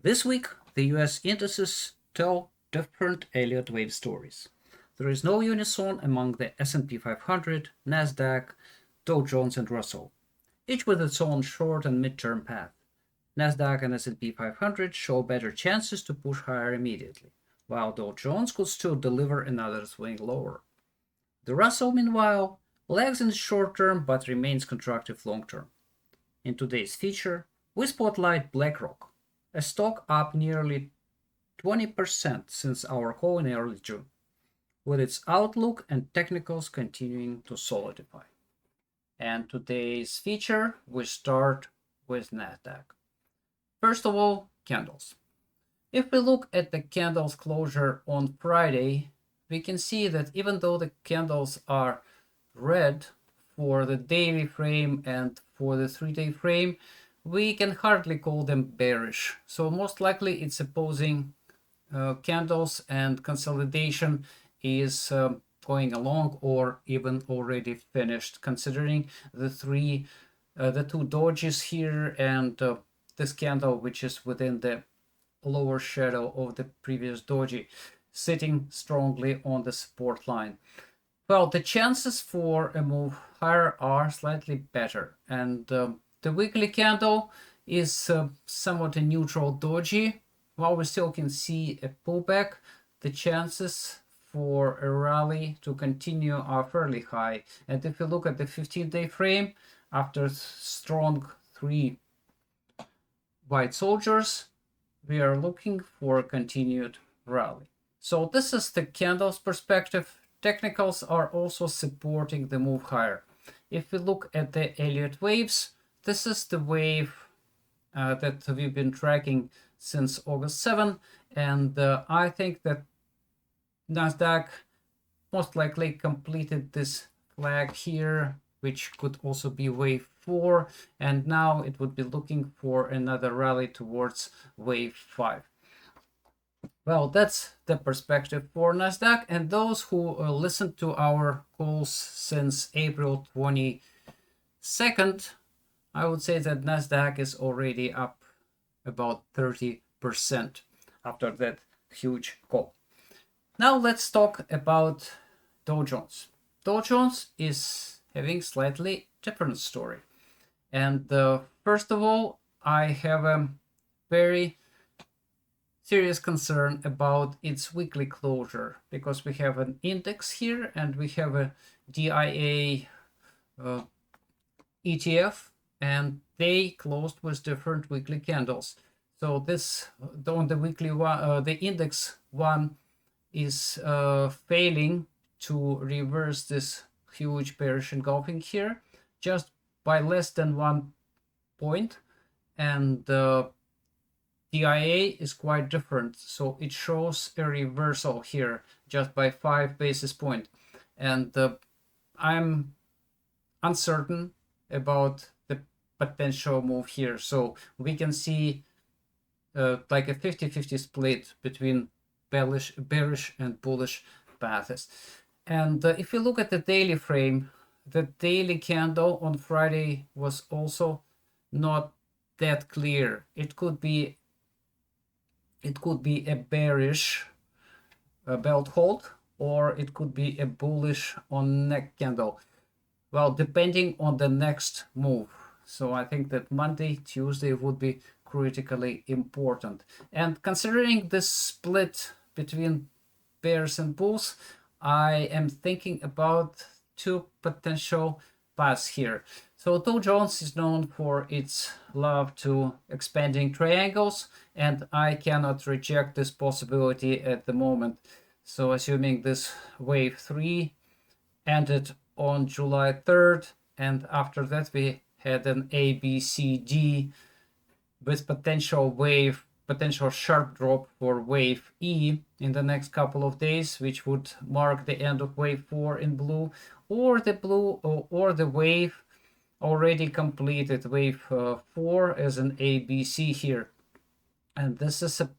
This week, the US indices tell different Elliott Wave stories. There is no unison among the S&P 500, NASDAQ, Dow Jones, and Russell, each with its own short and mid-term path. NASDAQ and S&P 500 show better chances to push higher immediately, while Dow Jones could still deliver another swing lower. The Russell, meanwhile, lags in the short term but remains constructive long term. In today's feature, we spotlight Blackrock, a stock up nearly 20% since our call in early June, with its outlook and technicals continuing to solidify. And today's feature, we start with NASDAQ. First of all, candles. If we look at the candles closure on Friday, we can see that even though the candles are red for the daily frame and for the 3-day frame, we can hardly call them bearish. So most likely it's opposing candles, and consolidation is going along or even already finished, considering the two dojis here and this candle, which is within the lower shadow of the previous doji, sitting strongly on the support line. Well, the chances for a move higher are slightly better, and the weekly candle is somewhat a neutral doji. While we still can see a pullback, the chances for a rally to continue are fairly high. And if you look at the 15-day frame, after strong 3 white soldiers, we are looking for a continued rally. So this is the candles perspective. Technicals are also supporting the move higher. If we look at the Elliott waves, this is the wave that we've been tracking since August 7, and I think that NASDAQ most likely completed this flag here, which could also be wave 4, and now it would be looking for another rally towards wave 5. Well, that's the perspective for NASDAQ, and those who listened to our calls since April 22nd, I would say that NASDAQ is already up about 30% after that huge call. Now let's talk about Dow Jones. Dow Jones is having slightly different story. And first of all, I have a very serious concern about its weekly closure, because we have an index here and we have a DIA ETF, and they closed with different weekly candles. So this on the weekly one, the index one is failing to reverse this huge bearish engulfing here just by less than 1 point, and the DIA is quite different, so it shows a reversal here just by 5 basis points, and I'm uncertain about the potential move here. So we can see like a 50-50 split between bearish and bullish paths. And if you look at the daily frame, the daily candle on Friday was also not that clear. It could be a bearish belt hold, or it could be a bullish on neck candle. Well, depending on the next move. So I think that Monday, Tuesday would be critically important. And considering this split between bears and bulls, I am thinking about 2 potential paths here. So Dow Jones is known for its love to expanding triangles, and I cannot reject this possibility at the moment. So assuming this wave 3 ended on July 3rd, and after that we had an A, B, C, D with potential sharp drop for wave E in the next couple of days, which would mark the end of wave 4 in blue, or the wave already completed, wave 4 as an ABC here. And this is a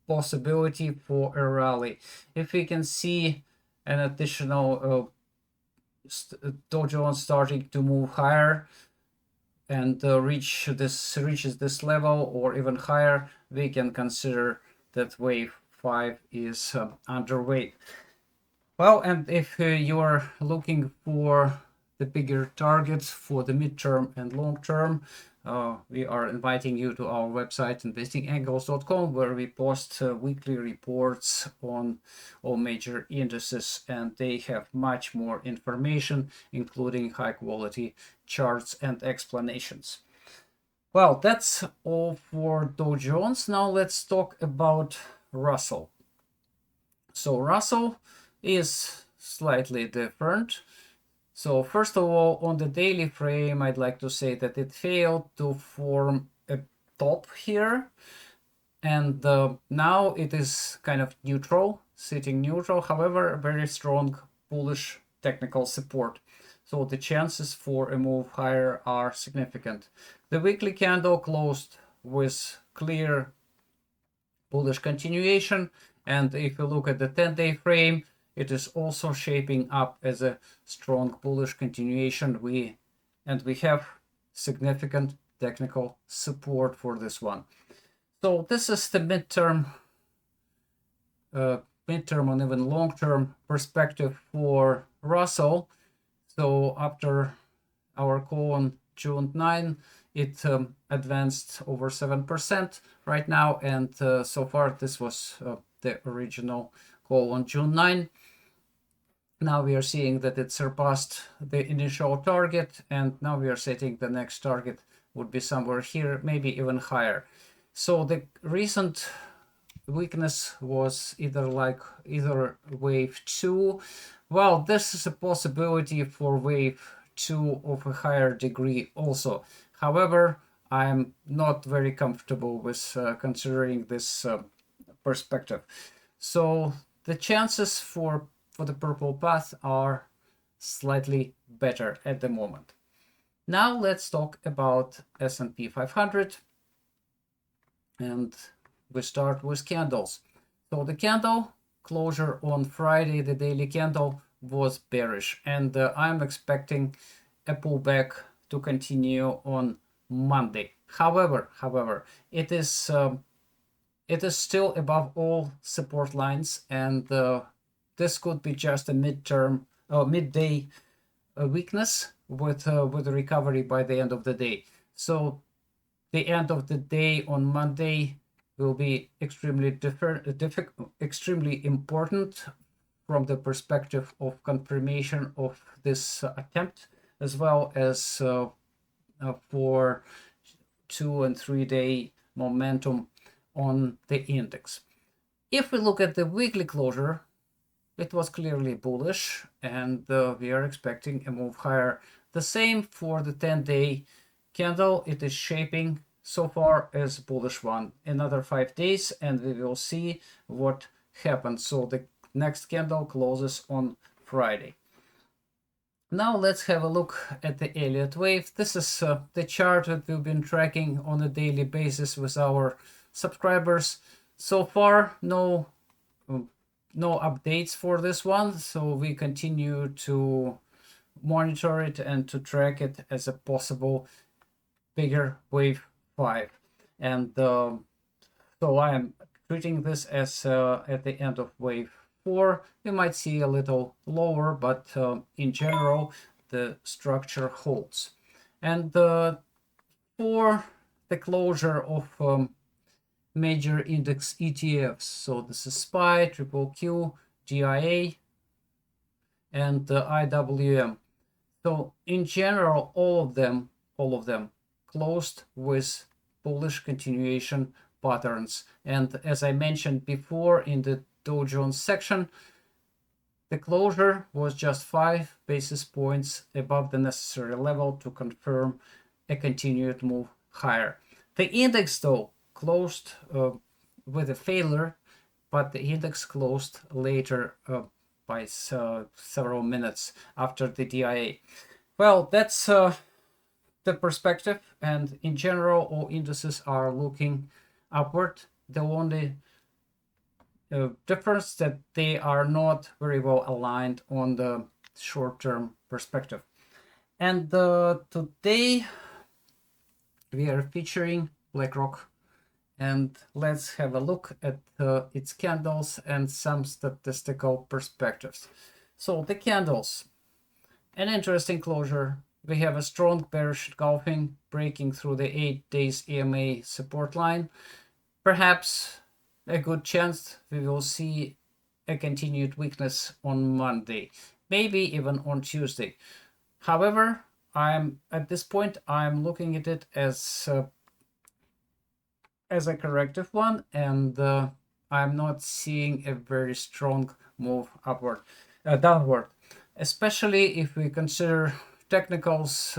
possibility for a rally. If we can see an additional Dow Jones starting to move higher, and reaches this level or even higher, we can consider that wave 5 is underweight. Well, and if you are looking for the bigger targets for the midterm and long term, we are inviting you to our website investingangles.com, where we post weekly reports on all major indices, and they have much more information, including high quality charts and explanations. Well, that's all for Dow Jones. Now let's talk about Russell. So Russell is slightly different. So first of all, on the daily frame, I'd like to say that it failed to form a top here. And now it is kind of neutral, sitting neutral, however, very strong bullish technical support. So the chances for a move higher are significant. The weekly candle closed with clear bullish continuation. And if you look at the 10-day frame, it is also shaping up as a strong bullish continuation. We have significant technical support for this one. So this is the midterm and even long-term perspective for Russell. So after our call on June 9, it advanced over 7% right now, and so far this was the original call on June 9. Now we are seeing that it surpassed the initial target, and now we are setting the next target would be somewhere here, maybe even higher. So the recent weakness was either wave 2. Well, this is a possibility for wave 2 of a higher degree also. However, I'm not very comfortable with considering this perspective. So the chances for the purple path are slightly better at the moment. Now let's talk about S&P 500, and we start with candles. So the candle closure on Friday, the daily candle, was bearish, and I'm expecting a pullback to continue on Monday. However, it is still above all support lines, and this could be just a midday weakness with a recovery by the end of the day. So the end of the day on Monday will be extremely important from the perspective of confirmation of this attempt, as well as for 2 and 3 day momentum on the index. If we look at the weekly closure, it was clearly bullish, and we are expecting a move higher. The same for the 10-day candle. It is shaping so far as bullish one. Another 5 days, and we will see what happens. So the next candle closes on Friday. Now let's have a look at the Elliott Wave. This is the chart that we've been tracking on a daily basis with our subscribers. So far, no updates for this one, so we continue to monitor it and to track it as a possible bigger wave 5. And so I am treating this as at the end of wave 4. We might see a little lower, but in general the structure holds. And for the closure of major index ETFs, so this is SPY, QQQ, GIA, and IWM. So in general, all of them closed with bullish continuation patterns. And as I mentioned before in the Dow Jones section, the closure was just 5 basis points above the necessary level to confirm a continued move higher. The index, though, closed with a failure, but the index closed later by several minutes after the DIA. Well, that's the perspective, and in general, all indices are looking upward. The only difference that they are not very well aligned on the short-term perspective. And today we are featuring Blackrock, and let's have a look at its candles and some statistical perspectives. So the candles, an interesting closure. We have a strong bearish engulfing breaking through the 8 days EMA support line. Perhaps a good chance we will see a continued weakness on Monday, maybe even on Tuesday. However, at this point I'm looking at it as a corrective one, and I'm not seeing a very strong move downward, especially if we consider technicals.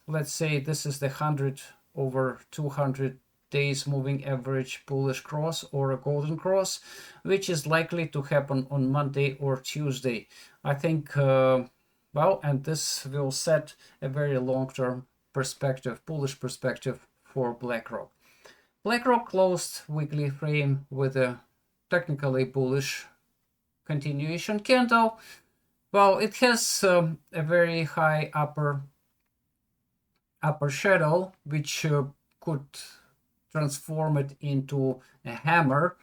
Let's say this is the 100 over 200 days moving average bullish cross or a golden cross, which is likely to happen on Monday or Tuesday. I think, well, and this will set a very long-term perspective, bullish perspective for BlackRock. BlackRock closed weekly frame with a technically bullish continuation candle. Well, it has a very high upper shadow, which could transform it into a hammer,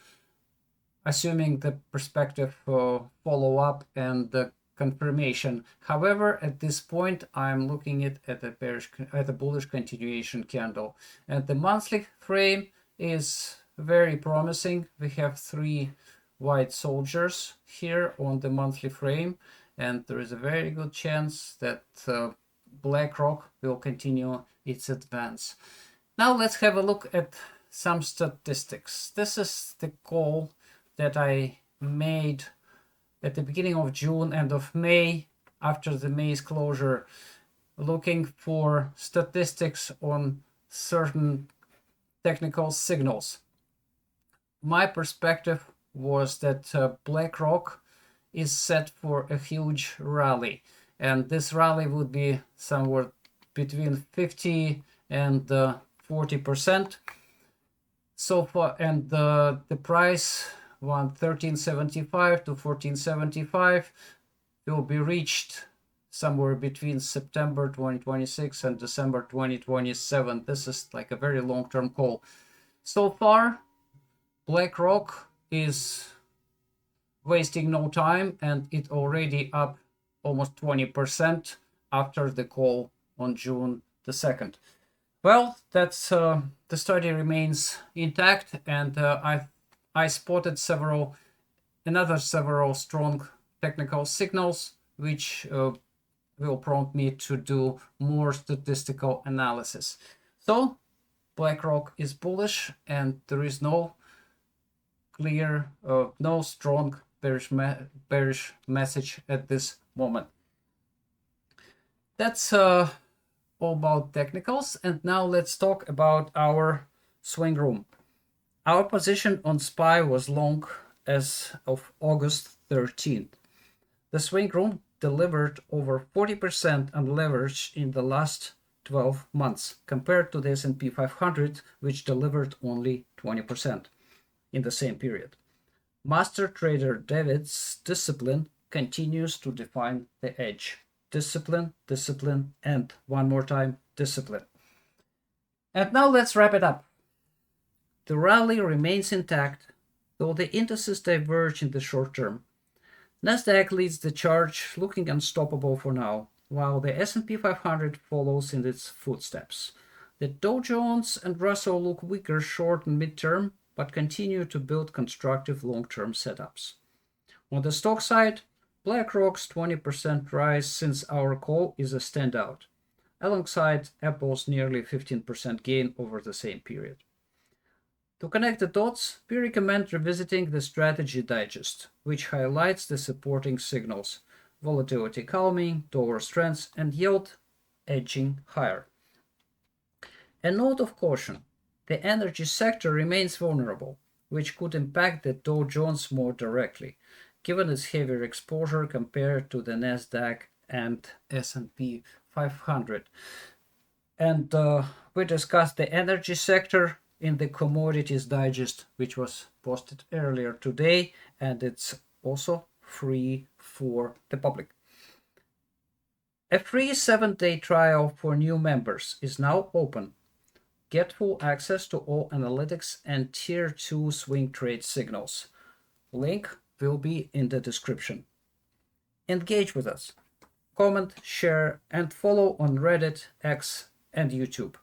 assuming the perspective follow up and the confirmation. However, at this point, I'm looking at a bullish continuation candle, and the monthly frame is very promising. We have 3 white soldiers here on the monthly frame, and there is a very good chance that BlackRock will continue its advance. Now let's have a look at some statistics. This is the call that I made at the beginning of June, end of May, after the May's closure, looking for statistics on certain technical signals. My perspective was that BlackRock is set for a huge rally, and this rally would be somewhere between 50 and 40%. So far, and the price 1375 to 1475 will be reached somewhere between September 2026 and December 2027. This is like a very long-term call. So far, BlackRock is wasting no time, and it already up almost 20% after the call on June the 2nd. Well, that's the study remains intact, and I spotted several strong technical signals, which will prompt me to do more statistical analysis. So BlackRock is bullish, and there is no clear, no strong bearish message at this moment. That's all about technicals, and now let's talk about our swing room. Our position on SPY was long as of August 13th. The swing room delivered over 40% unleveraged in the last 12 months compared to the S&P 500, which delivered only 20% in the same period. Master trader David's discipline continues to define the edge. Discipline, discipline, and one more time, discipline. And now let's wrap it up. The rally remains intact, though the indices diverge in the short term. NASDAQ leads the charge, looking unstoppable for now, while the S&P 500 follows in its footsteps. The Dow Jones and Russell look weaker short and mid-term, but continue to build constructive long-term setups. On the stock side, BlackRock's 20% rise since our call is a standout, alongside Apple's nearly 15% gain over the same period. To connect the dots, we recommend revisiting the Strategy Digest, which highlights the supporting signals: volatility calming, dollar strength, and yield edging higher. A note of caution: the energy sector remains vulnerable, which could impact the Dow Jones more directly, given its heavier exposure compared to the NASDAQ and S&P 500. And we discussed the energy sector in the Commodities Digest, which was posted earlier today, and it's also free for the public. A free 7-day trial for new members is now open. Get full access to all analytics and Tier 2 swing trade signals. Link will be in the description. Engage with us. Comment, share, and follow on Reddit, X, and YouTube.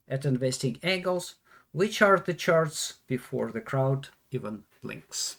At Investing Angles, we chart the charts before the crowd even blinks.